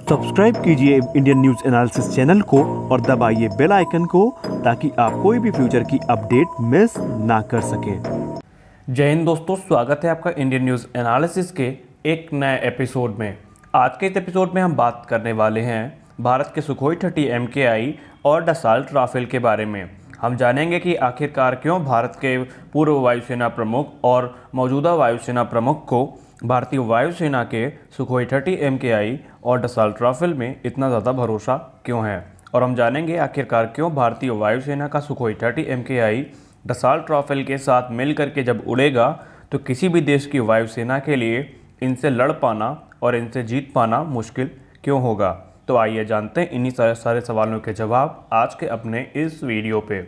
Subscribe कीजिए Indian news analysis channel को और दबाइए बेल आइकन को ताकि आप कोई भी फ्यूचर की अपडेट मिस ना कर सकें। जय हिंद दोस्तों, स्वागत है आपका इंडियन न्यूज़ एनालिसिस के एक नए एपिसोड में। आज के इस एपिसोड में हम बात करने वाले हैं भारत के सुखोई 30 MKI और डसाल्ट राफेल के बारे में। हम जानेंगे कि आखिरकार क्यों भारत के पूर्व वायुसेना प्रमुख और मौजूदा वायुसेना प्रमुख को भारतीय वायुसेना के सुखोई 30 MKI और डसाल्ट राफेल में इतना ज़्यादा भरोसा क्यों है। और हम जानेंगे आखिरकार क्यों भारतीय वायुसेना का सुखोई 30 MKI डसाल्ट राफेल के साथ मिल करके जब उड़ेगा तो किसी भी देश की वायुसेना के लिए इनसे लड़ पाना और इनसे जीत पाना मुश्किल क्यों होगा। तो आइए जानते हैं इन्हीं सारे सवालों के जवाब आज के अपने इस वीडियो पे।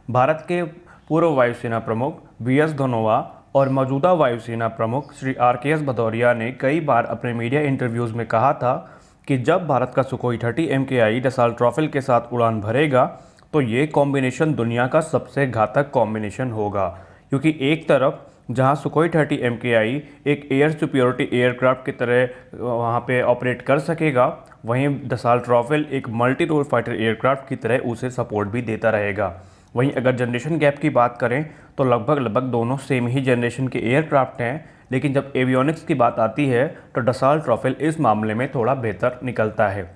भारत के पूर्व वायुसेना प्रमुख VS धनोआ और मौजूदा वायुसेना प्रमुख श्री RKS भदौरिया ने कई बार अपने मीडिया इंटरव्यूज़ में कहा था कि जब भारत का सुखोई 30 MKI डसाल्ट राफेल के साथ उड़ान भरेगा तो ये कॉम्बिनेशन दुनिया का सबसे घातक कॉम्बिनेशन होगा, क्योंकि एक तरफ जहां सुखोई 30 MKI एक एयर सुपीरियरिटी एयरक्राफ्ट की तरह वहां पे ऑपरेट कर सकेगा, वहीं डसाल्ट राफेल एक मल्टी रोल फाइटर एयरक्राफ्ट की तरह उसे सपोर्ट भी देता रहेगा। वहीं अगर जनरेशन गैप की बात करें तो लगभग दोनों सेम ही जनरेशन के एयरक्राफ्ट हैं, लेकिन जब एवियोनिक्स की बात आती है तो डसाल्ट राफेल इस मामले में थोड़ा बेहतर निकलता है।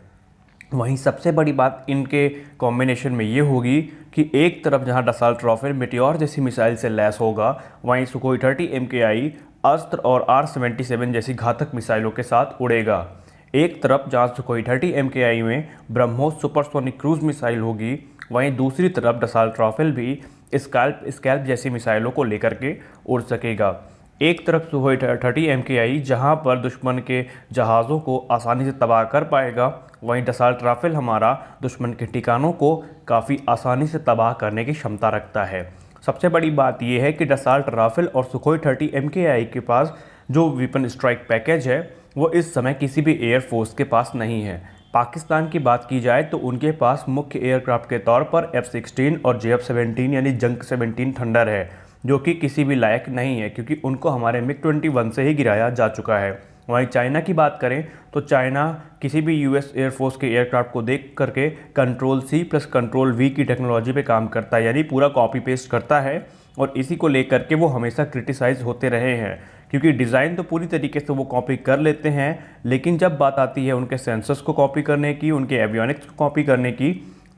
वहीं सबसे बड़ी बात इनके कॉम्बिनेशन में ये होगी कि एक तरफ जहां डसाल्ट राफेल मेटियोर जैसी मिसाइल से लैस होगा, वहीं सुखोई 30 MKI अस्त्र और R-77 जैसी घातक मिसाइलों के साथ उड़ेगा। एक तरफ जहां सुखोई 30 MKI में ब्रह्मोस सुपरसोनिक क्रूज मिसाइल होगी, वहीं दूसरी तरफ डसाल्ट राफेल भी स्कैल्प जैसी मिसाइलों को लेकर के उड़ सकेगा। एक तरफ सुखोई 30 MKI जहां पर दुश्मन के जहाज़ों को आसानी से तबाह कर पाएगा, वहीं डसाल्ट राफेल हमारा दुश्मन के ठिकानों को काफ़ी आसानी से तबाह करने की क्षमता रखता है। सबसे बड़ी बात यह है कि डसाल्ट राफेल और सुखोई 30 MKI के पास जो वेपन स्ट्राइक पैकेज है वो इस समय किसी भी एयरफोर्स के पास नहीं है। पाकिस्तान की बात की जाए तो उनके पास मुख्य एयरक्राफ्ट के तौर पर F-16 और JF-17 यानी जंग 17 थंडर है, जो कि किसी भी लायक नहीं है क्योंकि उनको हमारे MiG-21 से ही गिराया जा चुका है। वहीं चाइना की बात करें तो चाइना किसी भी US एयरफोर्स के एयरक्राफ्ट को देख करके control C plus control V की टेक्नोलॉजी पे काम करता है, यानी पूरा कॉपी पेस्ट करता है, और इसी को लेकर के वो हमेशा क्रिटिसाइज होते रहे हैं क्योंकि डिज़ाइन तो पूरी तरीके से वो कॉपी कर लेते हैं, लेकिन जब बात आती है उनके सेंसर्स को कॉपी करने की, उनके एवियोनिक्स को कॉपी करने की,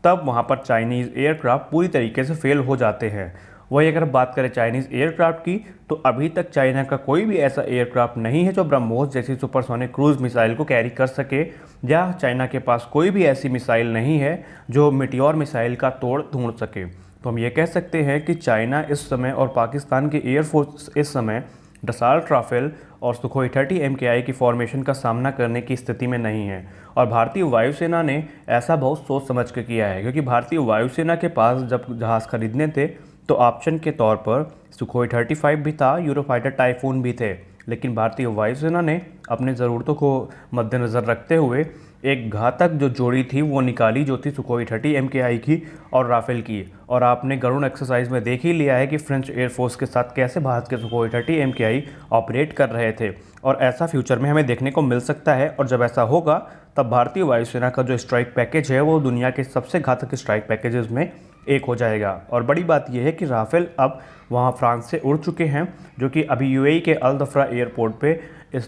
तब वहाँ पर चाइनीज़ एयरक्राफ्ट पूरी तरीके से फेल हो जाते हैं। वही अगर बात करें चाइनीज़ एयरक्राफ्ट की तो अभी तक चाइना का कोई भी ऐसा एयरक्राफ्ट नहीं है जो ब्रह्मोस जैसी सुपरसोनिक क्रूज मिसाइल को कैरी कर सके, या चाइना के पास कोई भी ऐसी मिसाइल नहीं है जो मेटियोर मिसाइल का तोड़ ढूंढ सके। तो हम ये कह सकते हैं कि चाइना इस समय और पाकिस्तान की एयरफोर्स इस समय डसाल्ट राफेल और सुखोई 30 MKI की फॉर्मेशन का सामना करने की स्थिति में नहीं है। और भारतीय वायुसेना ने ऐसा बहुत सोच समझ के किया है, क्योंकि भारतीय वायुसेना के पास जब जहाज़ खरीदने थे तो ऑप्शन के तौर पर सुखोई 35 भी था, यूरोफाइटर टाइफून भी थे, लेकिन भारतीय वायुसेना ने अपने ज़रूरतों को मद्देनज़र रखते हुए एक घातक जो जोड़ी थी वो निकाली, जो थी सुखोई 30 MKI की और राफेल की। और आपने गरुड़ एक्सरसाइज में देख ही लिया है कि फ्रेंच एयरफोर्स के साथ कैसे भारत के सुखोई 30 MKI ऑपरेट कर रहे थे, और ऐसा फ्यूचर में हमें देखने को मिल सकता है। और जब ऐसा होगा तब भारतीय वायुसेना का जो स्ट्राइक पैकेज है वो दुनिया के सबसे घातक स्ट्राइक पैकेजेस में एक हो जाएगा। और बड़ी बात यह है कि राफेल अब वहाँ फ्रांस से उड़ चुके हैं, जो कि अभी UAE के अल दफ्रा एयरपोर्ट पे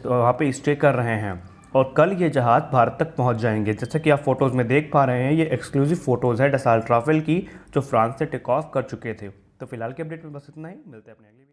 वहाँ पे स्टे कर रहे हैं, और कल ये जहाज़ भारत तक पहुँच जाएंगे। जैसे कि आप फोटोज़ में देख पा रहे हैं, ये एक्सक्लूसिव फ़ोटोज़ है डसाल्ट राफेल की जो फ्रांस से टेक ऑफ कर चुके थे। तो फिलहाल के अपडेट में बस इतना ही, मिलते हैं अपने अगली